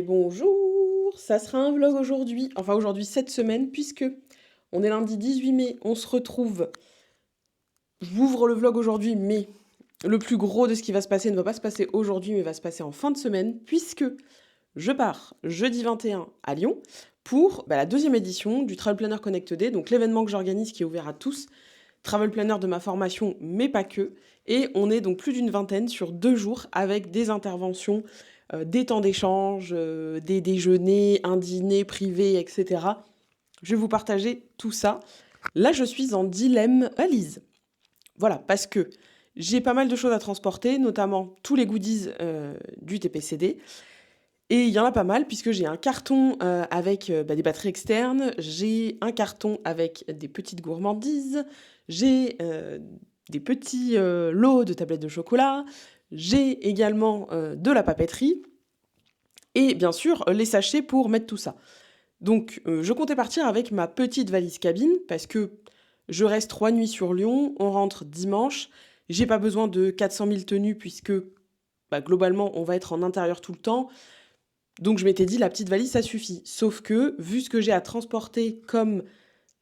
bonjour! Ça sera un vlog aujourd'hui, enfin aujourd'hui cette semaine, puisque on est lundi 18 mai, on se retrouve. J'ouvre le vlog aujourd'hui, mais le plus gros de ce qui va se passer ne va pas se passer aujourd'hui, mais va se passer en fin de semaine, puisque je pars jeudi 21 à Lyon pour la deuxième édition du Travel Planner Connect Day, donc l'événement que j'organise qui est ouvert à tous, travel planner de ma formation, mais pas que. Et on est donc plus d'une vingtaine sur 2 jours avec des interventions, des temps d'échange, des déjeuners, un dîner privé, etc. Je vais vous partager tout ça. Là, je suis en dilemme valise. Voilà, parce que j'ai pas mal de choses à transporter, notamment tous les goodies du TPCD. Et il y en a pas mal, puisque j'ai un carton avec des batteries externes, j'ai un carton avec des petites gourmandises, j'ai des petits lots de tablettes de chocolat, j'ai également de la papeterie, et bien sûr les sachets pour mettre tout ça. Donc je comptais partir avec ma petite valise cabine, parce que je reste 3 nuits sur Lyon, on rentre dimanche, j'ai pas besoin de 400 000 tenues, puisque globalement on va être en intérieur tout le temps. Donc je m'étais dit, la petite valise, ça suffit. Sauf que, vu ce que j'ai à transporter comme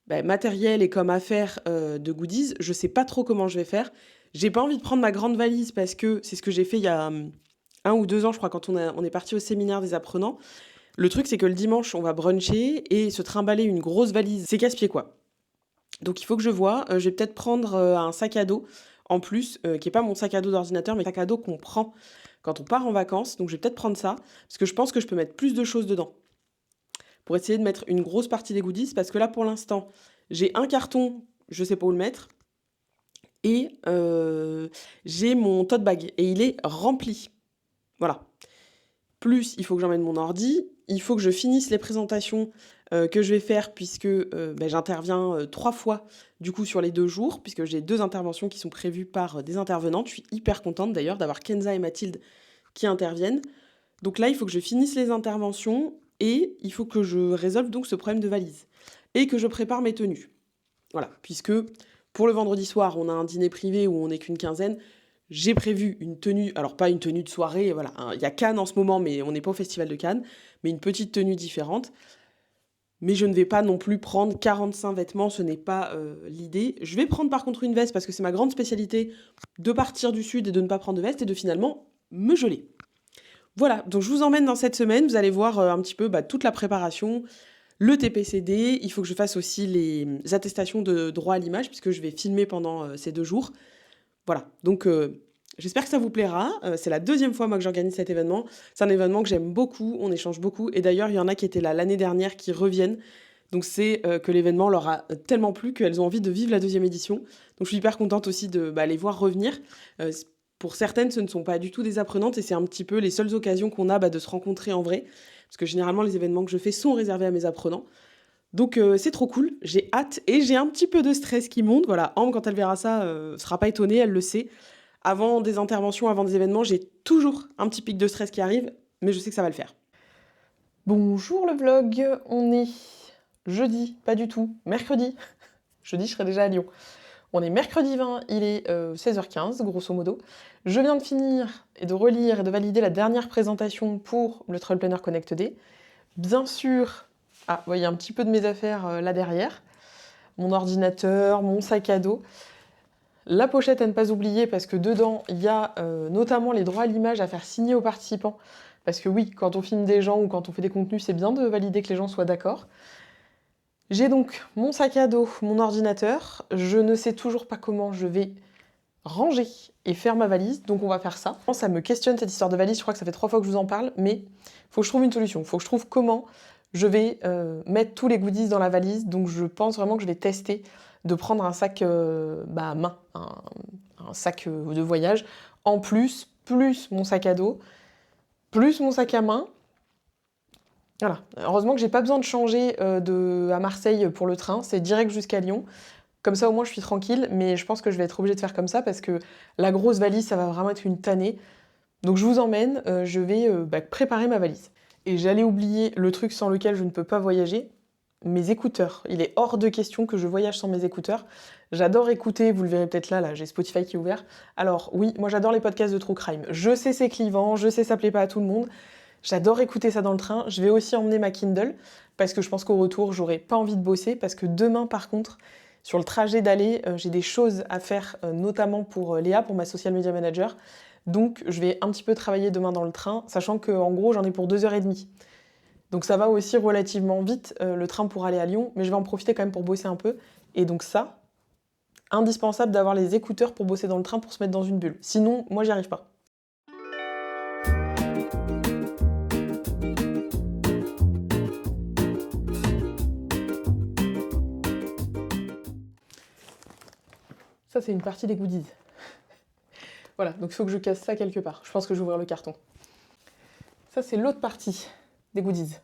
matériel et comme affaire de goodies, je sais pas trop comment je vais faire. J'ai pas envie de prendre ma grande valise parce que c'est ce que j'ai fait il y a 1 ou 2 ans, je crois, quand on est parti au séminaire des apprenants. Le truc, c'est que le dimanche, on va bruncher et se trimballer une grosse valise, c'est casse-pied, quoi. Donc il faut que je vois. Je vais peut-être prendre un sac à dos en plus, qui est pas mon sac à dos d'ordinateur, mais un sac à dos qu'on prend quand on part en vacances. Donc je vais peut-être prendre ça, parce que je pense que je peux mettre plus de choses dedans. Pour essayer de mettre une grosse partie des goodies, parce que là pour l'instant, j'ai un carton, je sais pas où le mettre, et j'ai mon tote bag, et il est rempli. Voilà. Plus, il faut que j'emmène mon ordi, il faut que je finisse les présentations que je vais faire, puisque j'interviens 3 fois du coup sur les 2 jours, puisque j'ai 2 interventions qui sont prévues par des intervenantes. Je suis hyper contente d'ailleurs d'avoir Kenza et Mathilde qui interviennent. Donc là, il faut que je finisse les interventions et il faut que je résolve donc ce problème de valise et que je prépare mes tenues. Voilà, puisque pour le vendredi soir, on a un dîner privé où on n'est qu'une quinzaine. J'ai prévu une tenue, alors pas une tenue de soirée, voilà, il y a Cannes en ce moment, mais on n'est pas au festival de Cannes, mais une petite tenue différente. Mais je ne vais pas non plus prendre 45 vêtements, ce n'est pas l'idée. Je vais prendre par contre une veste parce que c'est ma grande spécialité de partir du sud et de ne pas prendre de veste et de finalement me geler. Voilà, donc je vous emmène dans cette semaine, vous allez voir un petit peu toute la préparation, le TPCD, il faut que je fasse aussi les attestations de droit à l'image puisque je vais filmer pendant ces 2 jours. Voilà, donc j'espère que ça vous plaira. C'est la 2e fois moi que j'organise cet événement. C'est un événement que j'aime beaucoup, on échange beaucoup. Et d'ailleurs, il y en a qui étaient là l'année dernière qui reviennent. Donc c'est que l'événement leur a tellement plu qu'elles ont envie de vivre la 2e édition. Donc je suis hyper contente aussi de les voir revenir. Pour certaines, ce ne sont pas du tout des apprenantes et c'est un petit peu les seules occasions qu'on a de se rencontrer en vrai. Parce que généralement, les événements que je fais sont réservés à mes apprenants. Donc c'est trop cool, j'ai hâte et j'ai un petit peu de stress qui monte. Voilà, Ambre, quand elle verra ça, sera pas étonnée, elle le sait. Avant des interventions, avant des événements, j'ai toujours un petit pic de stress qui arrive, mais je sais que ça va le faire. Bonjour le vlog, on est jeudi, pas du tout, mercredi. Jeudi, je serai déjà à Lyon. On est mercredi 20, il est 16h15, grosso modo. Je viens de finir et de relire et de valider la dernière présentation pour le Travel Planner Connect Day. Bien sûr, vous voyez un petit peu de mes affaires là derrière. Mon ordinateur, mon sac à dos. La pochette à ne pas oublier parce que dedans, il y a notamment les droits à l'image à faire signer aux participants. Parce que oui, quand on filme des gens ou quand on fait des contenus, c'est bien de valider que les gens soient d'accord. J'ai donc mon sac à dos, mon ordinateur. Je ne sais toujours pas comment je vais ranger et faire ma valise, donc on va faire ça. Ça me questionne cette histoire de valise, je crois que ça fait 3 fois que je vous en parle, mais faut que je trouve une solution. Faut que je trouve comment je vais mettre tous les goodies dans la valise, donc je pense vraiment que je vais tester de prendre un sac main, un sac de voyage, en plus mon sac à dos, plus mon sac à main. Voilà. Heureusement que j'ai pas besoin de changer à Marseille pour le train, c'est direct jusqu'à Lyon. Comme ça, au moins, je suis tranquille, mais je pense que je vais être obligée de faire comme ça parce que la grosse valise, ça va vraiment être une tannée. Donc je vous emmène, je vais préparer ma valise. Et j'allais oublier le truc sans lequel je ne peux pas voyager, mes écouteurs. Il est hors de question que je voyage sans mes écouteurs. J'adore écouter, vous le verrez peut-être là, j'ai Spotify qui est ouvert. Alors oui, moi j'adore les podcasts de True Crime. Je sais c'est clivant, je sais ça plaît pas à tout le monde, J'adore écouter ça dans le train. Je vais aussi emmener ma Kindle parce que je pense qu'au retour, j'aurai pas envie de bosser parce que demain, par contre, sur le trajet d'aller, j'ai des choses à faire, notamment pour Léa, pour ma social media manager. Donc, je vais un petit peu travailler demain dans le train, sachant qu'en gros, j'en ai pour 2h30. Donc ça va aussi relativement vite, le train pour aller à Lyon, mais je vais en profiter quand même pour bosser un peu. Et donc ça, indispensable d'avoir les écouteurs pour bosser dans le train pour se mettre dans une bulle. Sinon, moi, j'y arrive pas. Ça, c'est une partie des goodies. Voilà, donc il faut que je casse ça quelque part. Je pense que je vais ouvrir le carton. Ça, c'est l'autre partie des goodies.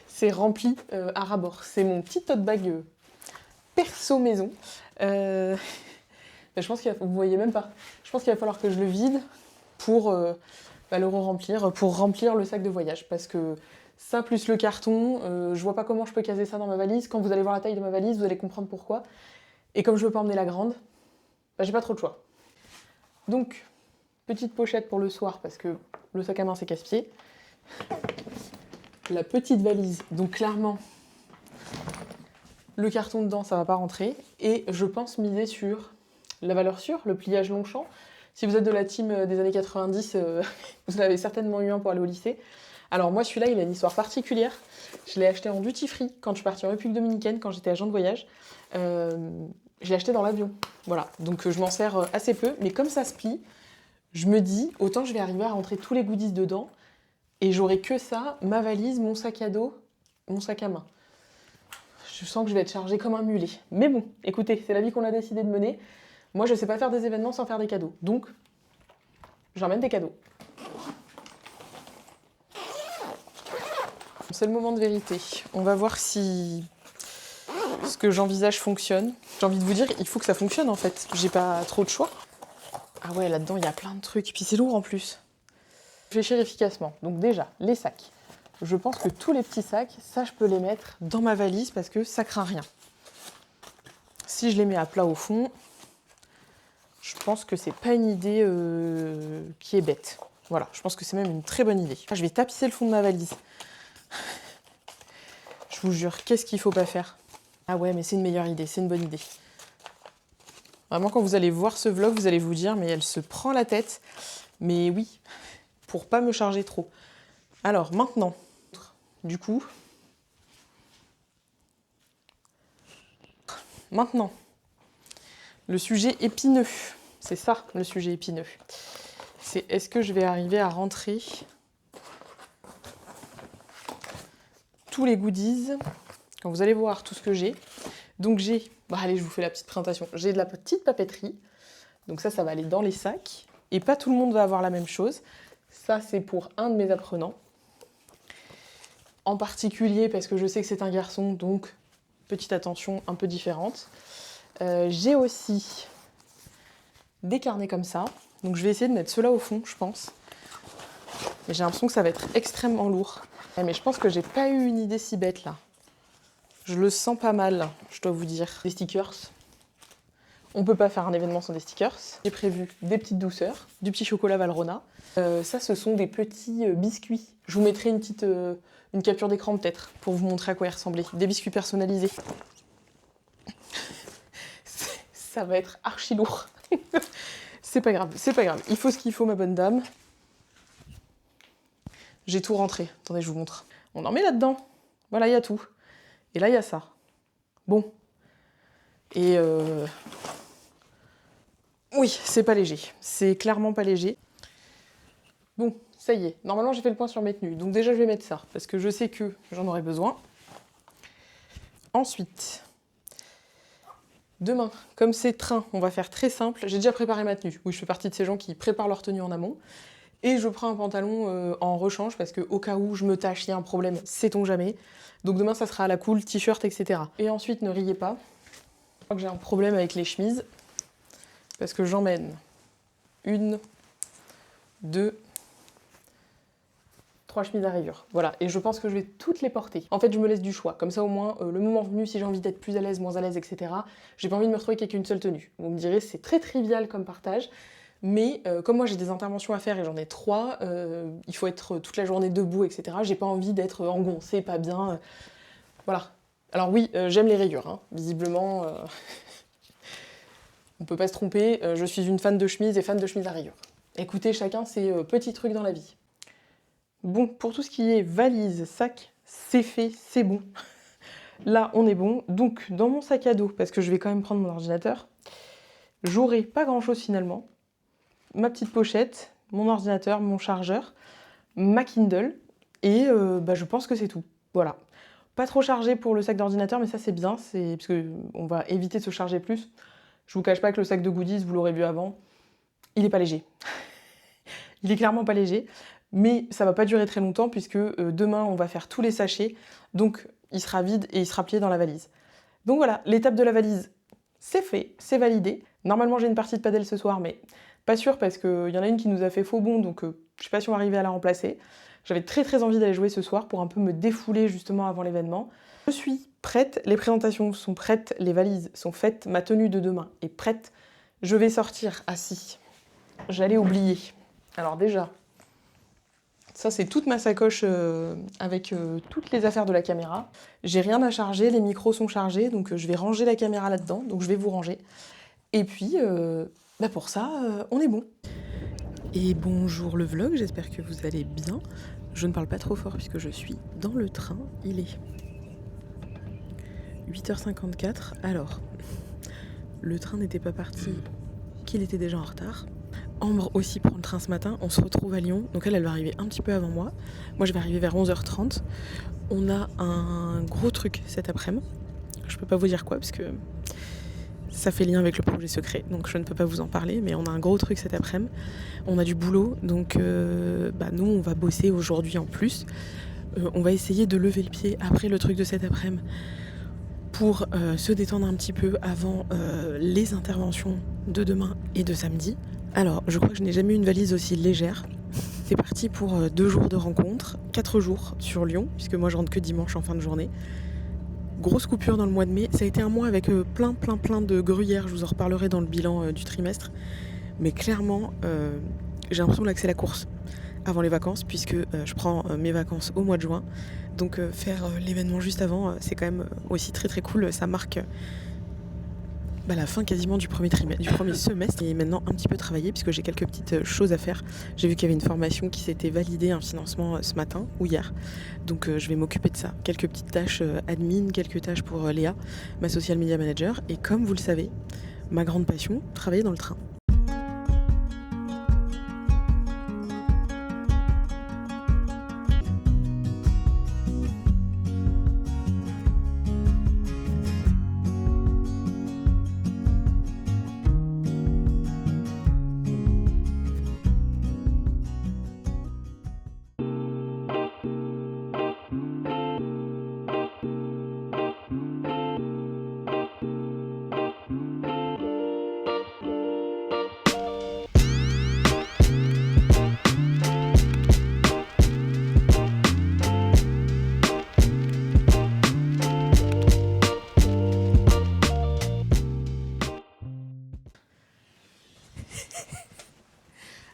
C'est rempli à ras-bord. C'est mon petit tote bag perso maison. Je pense vous voyez même pas. Je pense qu'il va falloir que je le vide pour le re-remplir, pour remplir le sac de voyage. Parce que ça plus le carton, je vois pas comment je peux caser ça dans ma valise. Quand vous allez voir la taille de ma valise, vous allez comprendre pourquoi. Et comme je veux pas emmener la grande, j'ai pas trop de choix. Donc, petite pochette pour le soir parce que le sac à main c'est casse-pied. La petite valise, donc clairement, le carton dedans ça va pas rentrer. Et je pense miser sur la valeur sûre, le pliage Longchamp. Si vous êtes de la team des années 90, vous en avez certainement eu un pour aller au lycée. Alors moi celui-là il a une histoire particulière. Je l'ai acheté en duty free quand je suis partie en République Dominicaine, quand j'étais agent de voyage. Je l'ai acheté dans l'avion. Voilà, donc je m'en sers assez peu. Mais comme ça se plie, je me dis, autant je vais arriver à rentrer tous les goodies dedans. Et j'aurai que ça, ma valise, mon sac à dos, mon sac à main. Je sens que je vais être chargée comme un mulet. Mais bon, écoutez, c'est la vie qu'on a décidé de mener. Moi, je sais pas faire des événements sans faire des cadeaux. Donc, j'emmène des cadeaux. C'est le moment de vérité. On va voir si ce que j'envisage fonctionne. J'ai envie de vous dire, il faut que ça fonctionne en fait. J'ai pas trop de choix. Ah ouais, là-dedans, il y a plein de trucs. Puis c'est lourd en plus. Réfléchir efficacement. Donc déjà, les sacs. Je pense que tous les petits sacs, ça, je peux les mettre dans ma valise parce que ça craint rien. Si je les mets à plat au fond, je pense que c'est pas une idée qui est bête. Voilà, je pense que c'est même une très bonne idée. Je vais tapisser le fond de ma valise. Je vous jure, qu'est-ce qu'il faut pas faire? Ah ouais, mais c'est une meilleure idée, c'est une bonne idée. Vraiment, quand vous allez voir ce vlog, vous allez vous dire, mais elle se prend la tête. Mais oui, pour pas me charger trop. Alors, maintenant, du coup... Maintenant, le sujet épineux. C'est ça, le sujet épineux. C'est est-ce que je vais arriver à rentrer tous les goodies quand vous allez voir tout ce que j'ai. Donc j'ai, allez, je vous fais la petite présentation. J'ai de la petite papeterie. Donc ça va aller dans les sacs. Et pas tout le monde va avoir la même chose. Ça, c'est pour un de mes apprenants. En particulier parce que je sais que c'est un garçon, donc petite attention un peu différente. J'ai aussi des carnets comme ça. Donc je vais essayer de mettre ceux-là au fond, je pense. Mais j'ai l'impression que ça va être extrêmement lourd. Mais je pense que j'ai pas eu une idée si bête là. Je le sens pas mal, je dois vous dire. Des stickers. On peut pas faire un événement sans des stickers. J'ai prévu des petites douceurs, du petit chocolat Valrhona. Ça, ce sont des petits biscuits. Je vous mettrai une capture d'écran peut-être pour vous montrer à quoi ils ressemblaient. Des biscuits personnalisés. Ça va être archi lourd. C'est pas grave, c'est pas grave. Il faut ce qu'il faut, ma bonne dame. J'ai tout rentré. Attendez, je vous montre. On en met là-dedans. Voilà, il y a tout. Et là, il y a ça. Bon. Et oui, c'est pas léger. C'est clairement pas léger. Bon, ça y est. Normalement, j'ai fait le point sur mes tenues. Donc déjà, je vais mettre ça. Parce que je sais que j'en aurai besoin. Ensuite, demain, comme c'est train, on va faire très simple. J'ai déjà préparé ma tenue. Oui, je fais partie de ces gens qui préparent leur tenue en amont. Et je prends un pantalon en rechange parce que au cas où je me tâche, il y a un problème, sait-on jamais. Donc demain, ça sera à la cool, t-shirt, etc. Et ensuite, ne riez pas. Je crois que j'ai un problème avec les chemises parce que j'emmène 1, 2, 3 chemises à rayures. Voilà, et je pense que je vais toutes les porter. En fait, je me laisse du choix. Comme ça, au moins, le moment venu, si j'ai envie d'être plus à l'aise, etc., j'ai pas envie de me retrouver qu'avec une seule tenue. Vous me direz, c'est très trivial comme partage, Mais comme moi j'ai des interventions à faire et j'en ai 3, il faut être toute la journée debout, etc. J'ai pas envie d'être engoncée, pas bien. Voilà. Alors oui, j'aime les rayures, hein. Visiblement, on peut pas se tromper. Je suis une fan de chemise et fan de chemise à rayures. Écoutez, chacun ses petits trucs dans la vie. Bon, pour tout ce qui est valise, sac, c'est fait, c'est bon. Là, on est bon. Donc, dans mon sac à dos, parce que je vais quand même prendre mon ordinateur, j'aurai pas grand-chose finalement. Ma petite pochette, mon ordinateur, mon chargeur, ma Kindle, et je pense que c'est tout. Voilà. Pas trop chargé pour le sac d'ordinateur, mais ça c'est bien, parce qu'on va éviter de se charger plus. Je vous cache pas que le sac de goodies, vous l'aurez vu avant, il est pas léger. Il est clairement pas léger, mais ça va pas durer très longtemps puisque demain on va faire tous les sachets, donc il sera vide et il sera plié dans la valise. Donc voilà, l'étape de la valise, c'est fait, c'est validé. Normalement j'ai une partie de padel ce soir, mais pas sûr parce qu'il y en a une qui nous a fait faux bond, donc je sais pas si on va arriver à la remplacer. J'avais très envie d'aller jouer ce soir pour un peu me défouler justement avant l'événement. Je suis prête, les présentations sont prêtes, les valises sont faites, ma tenue de demain est prête. Je vais sortir. Ah si, j'allais oublier. Alors déjà, ça c'est toute ma sacoche avec toutes les affaires de la caméra. J'ai rien à charger, les micros sont chargés, donc je vais ranger la caméra là-dedans, donc je vais vous ranger. Et puis, pour ça, on est bon. Et bonjour le vlog, j'espère que vous allez bien. Je ne parle pas trop fort puisque je suis dans le train, il est 8h54. Alors, le train n'était pas parti, qu'il était déjà en retard. Ambre aussi prend le train ce matin, on se retrouve à Lyon, donc elle va arriver un petit peu avant moi. Moi je vais arriver vers 11h30. On a un gros truc cet après-midi. Je peux pas vous dire quoi parce que ça fait lien avec le projet secret, donc je ne peux pas vous en parler, mais on a un gros truc cet après-midi. On a du boulot, donc nous on va bosser aujourd'hui en plus. On va essayer de lever le pied après le truc de cet après-midi pour se détendre un petit peu avant les interventions de demain et de samedi. Alors, je crois que je n'ai jamais eu une valise aussi légère. C'est parti pour 2 jours de rencontres, 4 jours sur Lyon, puisque moi je rentre que dimanche en fin de journée. Grosse coupure dans le mois de mai. Ça a été un mois avec plein de gruyères, je vous en reparlerai dans le bilan du trimestre. Mais clairement, j'ai l'impression là que c'est la course avant les vacances, puisque je prends mes vacances au mois de juin. Donc faire l'événement juste avant, c'est quand même aussi très cool. Ça marque la fin quasiment du premier semestre, et maintenant un petit peu travaillé puisque j'ai quelques petites choses à faire. J'ai vu qu'il y avait une formation qui s'était validée, un financement ce matin ou hier, donc je vais m'occuper de ça. Quelques petites tâches admin, quelques tâches pour Léa, ma social media manager, et comme vous le savez, ma grande passion, travailler dans le train.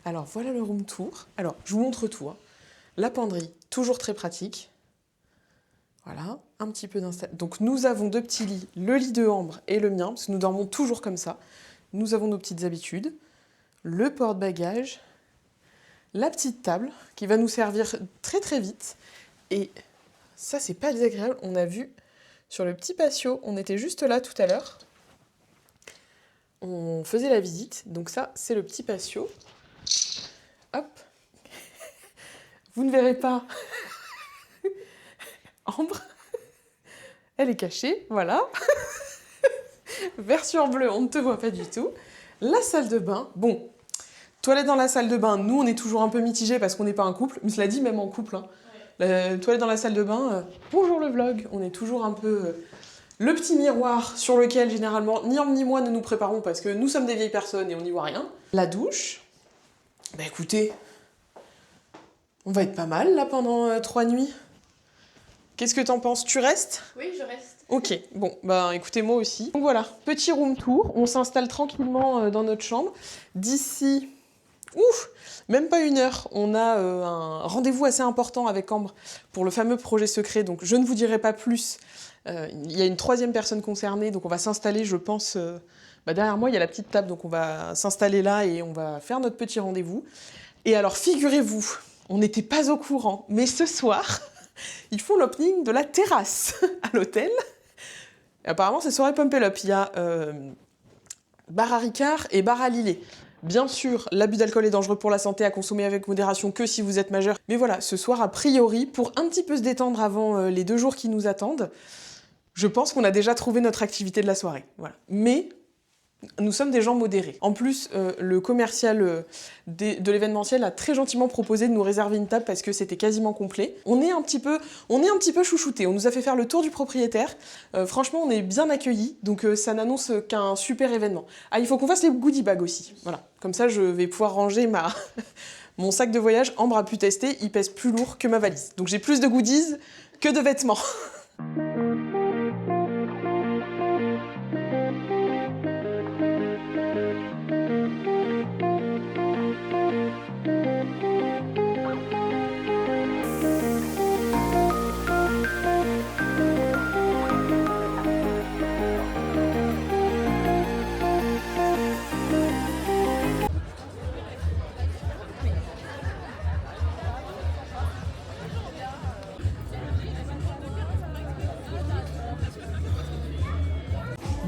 Alors voilà le room tour. Alors je vous montre tout, hein. La penderie, toujours très pratique. Voilà, un petit peu d'installation. Donc nous avons 2 petits lits, le lit de Ambre et le mien, parce que nous dormons toujours comme ça. Nous avons nos petites habitudes. Le porte-bagages, la petite table qui va nous servir très vite. Et ça, c'est pas désagréable. On a vu sur le petit patio, on était juste là tout à l'heure. On faisait la visite. Donc ça, c'est le petit patio. Hop. Vous ne verrez pas Ambre. Elle est cachée, voilà. Vert sur bleu, on ne te voit pas du tout. La salle de bain, bon, toilette dans la salle de bain, nous on est toujours un peu mitigés parce qu'on n'est pas un couple, mais cela dit, même en couple, hein. La toilette dans la salle de bain, bonjour le vlog, on est toujours un peu le petit miroir sur lequel généralement ni Ambre ni moi ne nous préparons parce que nous sommes des vieilles personnes et on n'y voit rien. La douche, bah écoutez, on va être pas mal là pendant 3 nuits. Qu'est-ce que t'en penses? Tu restes? Oui, je reste. Ok, bon, bah écoutez, moi aussi. Donc voilà, petit room tour, on s'installe tranquillement dans notre chambre. D'ici Ouf, même pas 1 heure. On a un rendez-vous assez important avec Ambre pour le fameux projet secret, donc je ne vous dirai pas plus. Il y a une 3e personne concernée, donc on va s'installer, je pense... derrière moi, il y a la petite table, donc on va s'installer là et on va faire notre petit rendez-vous. Et alors, figurez-vous, on n'était pas au courant, mais ce soir, ils font l'opening de la terrasse à l'hôtel. Et apparemment, c'est soirée Pump It Up. Il y a bar à Ricard et bar à Lillet. Bien sûr, l'abus d'alcool est dangereux pour la santé, à consommer avec modération que si vous êtes majeur. Mais voilà, ce soir, a priori, pour un petit peu se détendre avant les 2 jours qui nous attendent, je pense qu'on a déjà trouvé notre activité de la soirée. Voilà. Mais nous sommes des gens modérés. En plus, le commercial de l'événementiel a très gentiment proposé de nous réserver une table parce que c'était quasiment complet. On est un petit peu chouchoutés. On nous a fait faire le tour du propriétaire. Franchement, on est bien accueillis, donc ça n'annonce qu'un super événement. Ah, il faut qu'on fasse les goodie bags aussi. Voilà. Comme ça, je vais pouvoir ranger mon sac de voyage. Ambre a pu tester, il pèse plus lourd que ma valise. Donc j'ai plus de goodies que de vêtements.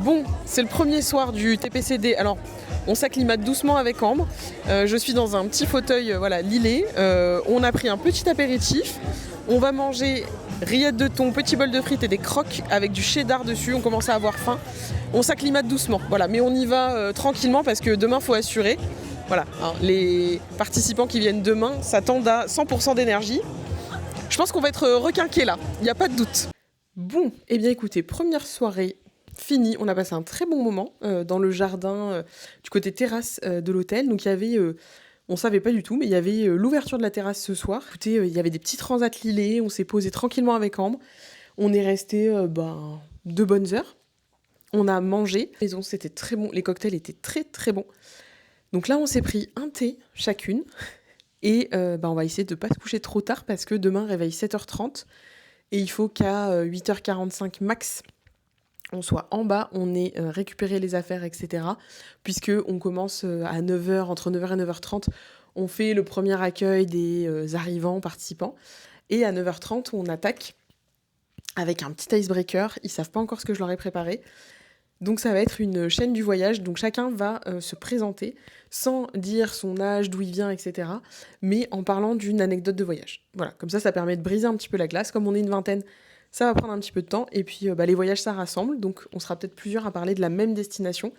Bon, c'est le premier soir du TPCD. Alors, on s'acclimate doucement avec Ambre. Je suis dans un petit fauteuil, Lillet. On a pris un petit apéritif. On va manger rillettes de thon, petit bol de frites et des croques avec du cheddar dessus. On commence à avoir faim. On s'acclimate doucement, voilà. Mais on y va tranquillement parce que demain, il faut assurer. Voilà, hein, les participants qui viennent demain s'attendent à 100% d'énergie. Je pense qu'on va être requinqués là, il n'y a pas de doute. Bon, eh bien écoutez, première soirée fini, on a passé un très bon moment dans le jardin du côté terrasse de l'hôtel. Donc il y avait, on savait pas du tout, mais il y avait l'ouverture de la terrasse ce soir. Écoutez, il y avait des petits transats Lillet, on s'est posé tranquillement avec Ambre. On est resté 2 bonnes heures. On a mangé, maison c'était très bon, les cocktails étaient très très bons. Donc là on s'est pris un thé chacune et on va essayer de pas se coucher trop tard parce que demain réveil 7h30 et il faut qu'à 8h45 max on soit en bas, on ait récupéré les affaires, etc. Puisque on commence à 9h, entre 9h et 9h30, on fait le premier accueil des arrivants, participants. Et à 9h30, on attaque avec un petit icebreaker. Ils savent pas encore ce que je leur ai préparé. Donc ça va être une chaîne du voyage. Donc chacun va se présenter sans dire son âge, d'où il vient, etc. Mais en parlant d'une anecdote de voyage. Voilà, comme ça permet de briser un petit peu la glace. Comme on est une vingtaine, ça va prendre un petit peu de temps. Et puis les voyages, ça rassemble. Donc on sera peut-être plusieurs à parler de la même destination.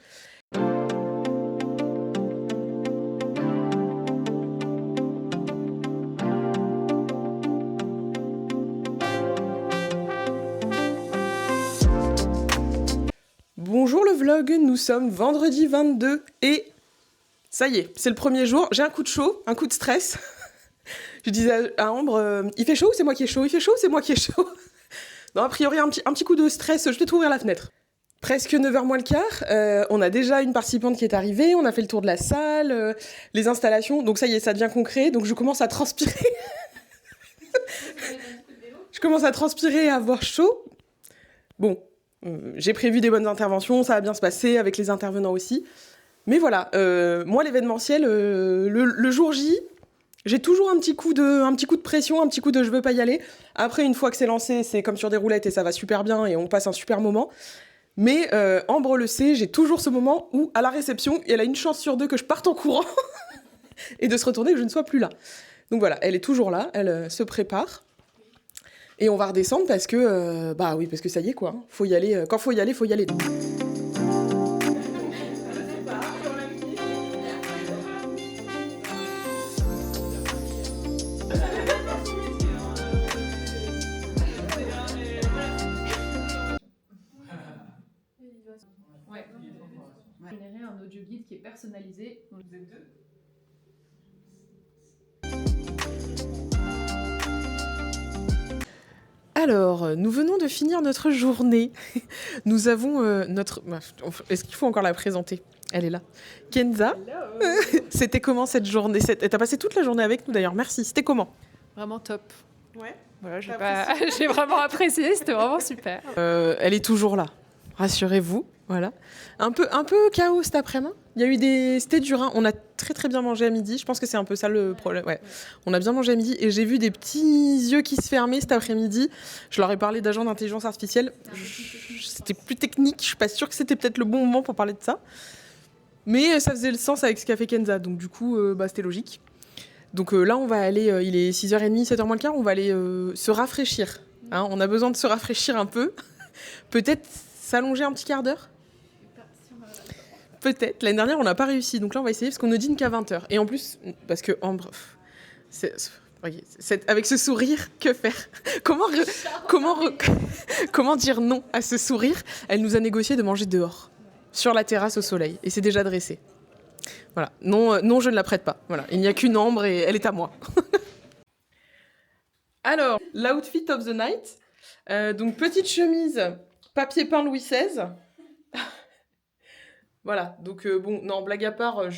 Bonjour le vlog, nous sommes vendredi 22 et ça y est, c'est le premier jour. J'ai un coup de chaud, un coup de stress. Je disais à Ambre, il fait chaud ou c'est moi qui ai chaud? Il fait chaud ou c'est moi qui ai chaud? Non, a priori, un petit coup de stress, je vais t'ouvrir la fenêtre. Presque 9h moins le quart, on a déjà une participante qui est arrivée, on a fait le tour de la salle, les installations, donc ça y est, ça devient concret, donc je commence à transpirer. Je commence à transpirer et à avoir chaud. Bon, j'ai prévu des bonnes interventions, ça va bien se passer avec les intervenants aussi. Mais voilà, moi l'événementiel, le jour J, j'ai toujours un petit coup de pression, un petit coup de je veux pas y aller. Après, une fois que c'est lancé, c'est comme sur des roulettes et ça va super bien et on passe un super moment. Mais Ambre le sait, j'ai toujours ce moment où, à la réception, elle a une chance sur 2 que je parte en courant et de se retourner et que je ne sois plus là. Donc voilà, elle est toujours là, elle se prépare. Et on va redescendre parce que, oui, parce que ça y est quoi, hein. Faut y aller, quand faut y aller, faut y aller. Ouais. Générer un audio guide qui est personnalisé. Vous êtes 2. Alors, nous venons de finir notre journée. Nous avons notre... Est-ce qu'il faut encore la présenter? Elle est là. Kenza, c'était comment cette journée? T'as passé toute la journée avec nous d'ailleurs, merci. C'était comment? Vraiment top. Ouais. Voilà, T'as j'ai vraiment apprécié, c'était vraiment super. Elle est toujours là, rassurez-vous. Voilà. Un peu chaos cet après-midi. Il y a eu c'était dur, hein. On a très très bien mangé à midi. Je pense que c'est un peu ça le problème. Ouais. On a bien mangé à midi et j'ai vu des petits yeux qui se fermaient cet après-midi. Je leur ai parlé d'agents d'intelligence artificielle. C'était plus technique. Je suis pas sûre que c'était peut-être le bon moment pour parler de ça. Mais ça faisait le sens avec ce qu'a fait Kenza. Donc du coup, c'était logique. Donc là, on va aller, il est 6h30, 7h moins le quart, on va aller se rafraîchir. Hein, on a besoin de se rafraîchir un peu. Peut-être s'allonger un petit quart d'heure. Peut-être. L'année dernière, on n'a pas réussi. Donc là, on va essayer parce qu'on ne dîne qu'à 20h. Et en plus, parce que Ambre, avec ce sourire, que faire? Comment dire non à ce sourire? Elle nous a négocié de manger dehors, sur la terrasse au soleil. Et c'est déjà dressé. Voilà. Non, je ne la prête pas. Voilà. Il n'y a qu'une Ambre et elle est à moi. Alors, l'outfit of the night. Donc, petite chemise, papier peint Louis XVI. Voilà. Donc, bon, non, blague à part,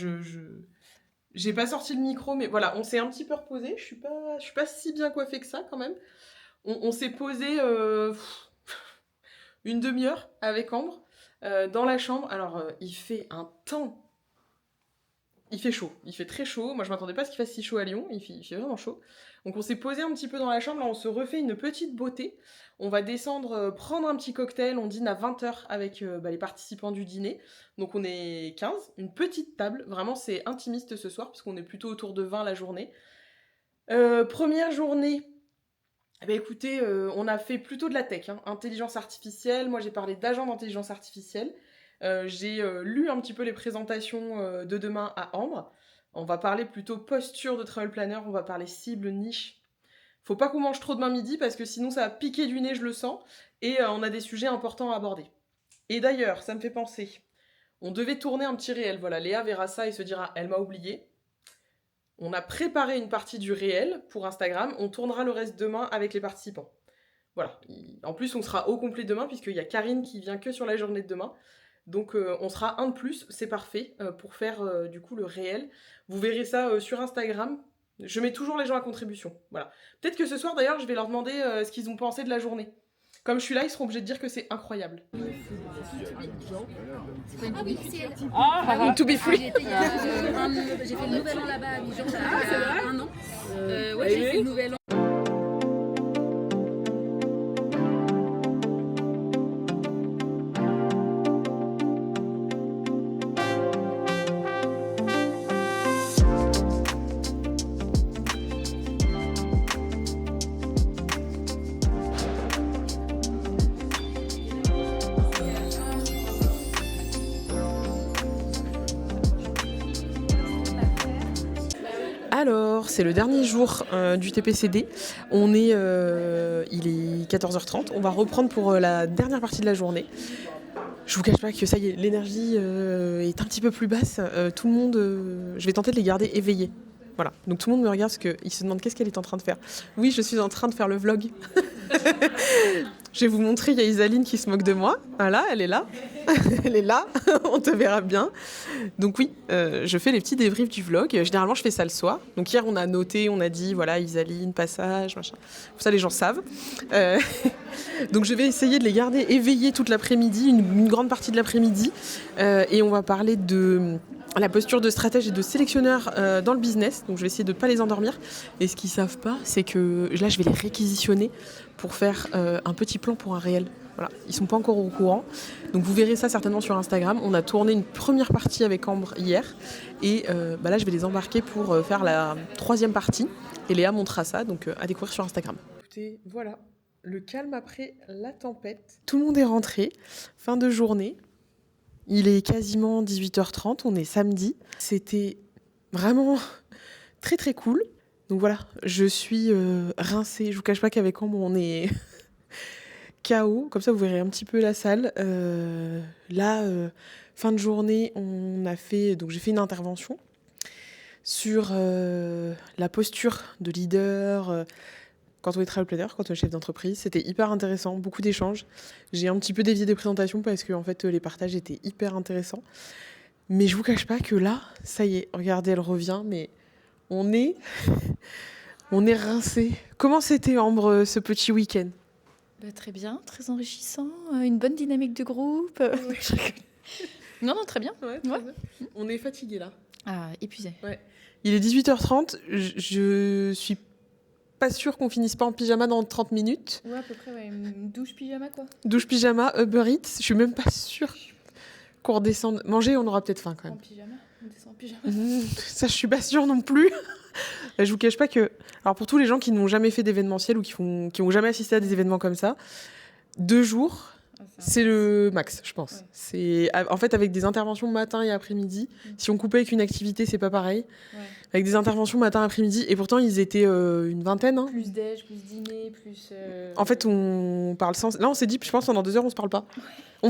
j'ai pas sorti le micro, mais voilà, on s'est un petit peu reposé. Je suis pas si bien coiffée que ça, quand même. On s'est posé une demi-heure avec Ambre dans la chambre. Alors, il fait un temps. Il fait chaud, il fait très chaud. Moi, je m'attendais pas à ce qu'il fasse si chaud à Lyon. Il fait vraiment chaud. Donc, on s'est posé un petit peu dans la chambre. Là, on se refait une petite beauté. On va descendre, prendre un petit cocktail. On dîne à 20h avec les participants du dîner. Donc, on est 15. Une petite table. Vraiment, c'est intimiste ce soir, parce qu'on est plutôt autour de 20 la journée. Première journée. Écoutez, on a fait plutôt de la tech. Hein. Intelligence artificielle. Moi, j'ai parlé d'agents d'intelligence artificielle. J'ai lu un petit peu les présentations de demain à Ambre. On va parler plutôt posture de travel planner, on va parler cible, niche. Faut pas qu'on mange trop demain midi parce que sinon ça va piquer du nez, je le sens. Et on a des sujets importants à aborder. Et d'ailleurs, ça me fait penser, on devait tourner un petit réel. Voilà, Léa verra ça et se dira, elle m'a oublié. On a préparé une partie du réel pour Instagram. On tournera le reste demain avec les participants. Voilà. En plus, on sera au complet demain puisqu'il y a Karine qui vient que sur la journée de demain. Donc on sera un de plus, c'est parfait, pour faire du coup le réel. Vous verrez ça sur Instagram. Je mets toujours les gens à contribution. Voilà. Peut-être que ce soir d'ailleurs, je vais leur demander ce qu'ils ont pensé de la journée. Comme je suis là, ils seront obligés de dire que c'est incroyable. To be free. J'ai fait le nouvel an là-bas à Dijon, il y a un an. Ouais, j'ai fait le nouvel an. Alors, c'est le dernier jour du TPCD. Il est 14h30. On va reprendre pour la dernière partie de la journée. Je vous cache pas que ça y est, l'énergie est un petit peu plus basse. Tout le monde, je vais tenter de les garder éveillés. Voilà. Donc tout le monde me regarde parce qu'il se demande qu'est-ce qu'elle est en train de faire. Oui, je suis en train de faire le vlog. Je vais vous montrer, il y a Isaline qui se moque de moi. Voilà, elle est là. Elle est là, on te verra bien. Donc oui, je fais les petits débriefs du vlog. Généralement, je fais ça le soir. Donc hier, on a noté, on a dit, voilà, Isaline, passage, machin. Ça, les gens savent. Donc je vais essayer de les garder éveillés toute l'après-midi, une grande partie de l'après-midi. Et on va parler de la posture de stratège et de sélectionneur dans le business. Donc je vais essayer de ne pas les endormir. Et ce qu'ils ne savent pas, c'est que là, je vais les réquisitionner pour faire un petit plan pour un réel. Voilà, ils ne sont pas encore au courant. Donc vous verrez ça certainement sur Instagram. On a tourné une première partie avec Ambre hier. Et là, je vais les embarquer pour faire la troisième partie. Et Léa montrera ça, donc à découvrir sur Instagram. Écoutez, voilà, le calme après la tempête. Tout le monde est rentré, fin de journée. Il est quasiment 18h30, on est samedi. C'était vraiment très très cool. Donc voilà, je suis rincée. Je vous cache pas qu'avec Ambre, on est KO. Comme ça, vous verrez un petit peu la salle. Fin de journée, j'ai fait une intervention sur la posture de leader quand on est travel planner, quand on est chef d'entreprise. C'était hyper intéressant, beaucoup d'échanges. J'ai un petit peu dévié des présentations parce que en fait, les partages étaient hyper intéressants. Mais je vous cache pas que là, ça y est, regardez, elle revient, mais on est rincés. Comment c'était, Ambre, ce petit week-end? Très bien, très enrichissant, une bonne dynamique de groupe. Non, très bien. Ouais. On est fatigués là. Ah, épuisé. Il est 18h30, je suis pas sûre qu'on finisse pas en pyjama dans 30 minutes. Ouais, à peu près, une douche pyjama, quoi. Douche pyjama, Uber Eats, je suis même pas sûre qu'on redescende. Manger, on aura peut-être faim quand En même. pyjama, on descend en pyjama. Ça, je suis pas sûre non plus. Je vous cache pas que... Alors pour tous les gens qui n'ont jamais fait d'événementiel ou qui ont jamais assisté à des événements comme ça, 2 jours... C'est le max, je pense. Ouais. C'est en fait avec des interventions matin et après-midi. Si on coupait avec une activité, c'est pas pareil. Ouais. Avec des interventions matin après-midi, et pourtant ils étaient une vingtaine. Hein. Plus déj, plus dîner, plus. En fait, on parle sans. Là, on s'est dit, je pense pendant 2 heures, on se parle pas. Ouais.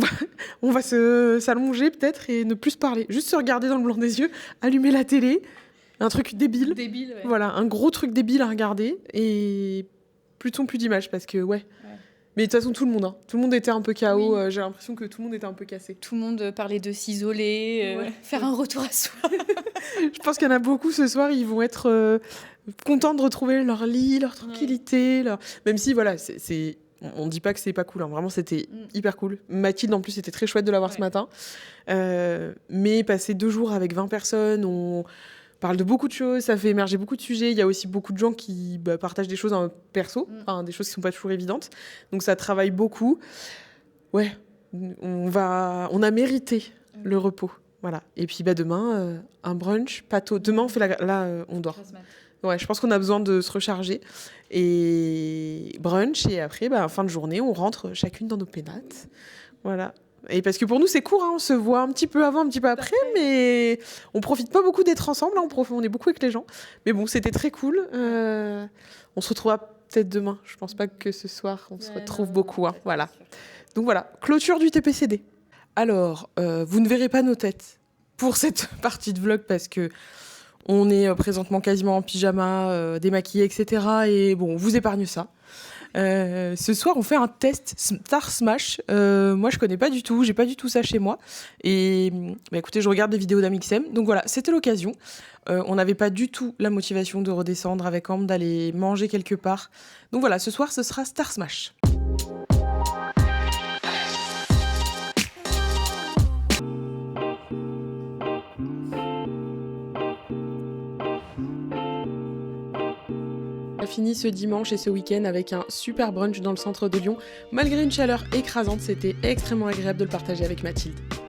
On va s'allonger peut-être et ne plus se parler, juste se regarder dans le blanc des yeux, allumer la télé, un truc débile. Débile, ouais. Voilà, un gros truc débile à regarder et plus de son, plus d'image parce que Mais de toute façon, tout le monde était un peu KO. Oui. J'ai l'impression que tout le monde était un peu cassé. Tout le monde parlait de s'isoler, faire un retour à soi. Je pense qu'il y en a beaucoup ce soir, ils vont être contents de retrouver leur lit, leur tranquillité. Même si, voilà, on ne dit pas que c'est pas cool. Hein. Vraiment, c'était hyper cool. Mathilde, en plus, c'était très chouette de l'avoir ce matin. Mais passer 2 jours avec 20 personnes, on parle de beaucoup de choses, ça fait émerger beaucoup de sujets. Il y a aussi beaucoup de gens qui partagent des choses perso, des choses qui ne sont pas toujours évidentes. Donc ça travaille beaucoup. Ouais, on a mérité le repos. Voilà. Et puis demain, un brunch, pas tôt. Demain, on fait on dort. Ouais, je pense qu'on a besoin de se recharger. Et brunch, et après, fin de journée, on rentre chacune dans nos pénates. Voilà. Et parce que pour nous, c'est court, hein, on se voit un petit peu avant, un petit peu après, mais on profite pas beaucoup d'être ensemble, là, on est beaucoup avec les gens. Mais bon, c'était très cool. On se retrouvera peut-être demain. Je pense pas que ce soir, on se retrouve beaucoup. Hein, voilà. Donc voilà, clôture du TPCD. Alors, vous ne verrez pas nos têtes pour cette partie de vlog parce que on est présentement quasiment en pyjama, démaquillés, etc. Et bon, on vous épargne ça. Ce soir, on fait un test Star Smash. Moi, je connais pas du tout. J'ai pas du tout ça chez moi. Et écoutez, je regarde des vidéos d'Amixem. Donc voilà, c'était l'occasion. On n'avait pas du tout la motivation de redescendre avec Ambre, d'aller manger quelque part. Donc voilà, ce soir, ce sera Star Smash. On a fini ce dimanche et ce week-end avec un super brunch dans le centre de Lyon. Malgré une chaleur écrasante, c'était extrêmement agréable de le partager avec Mathilde.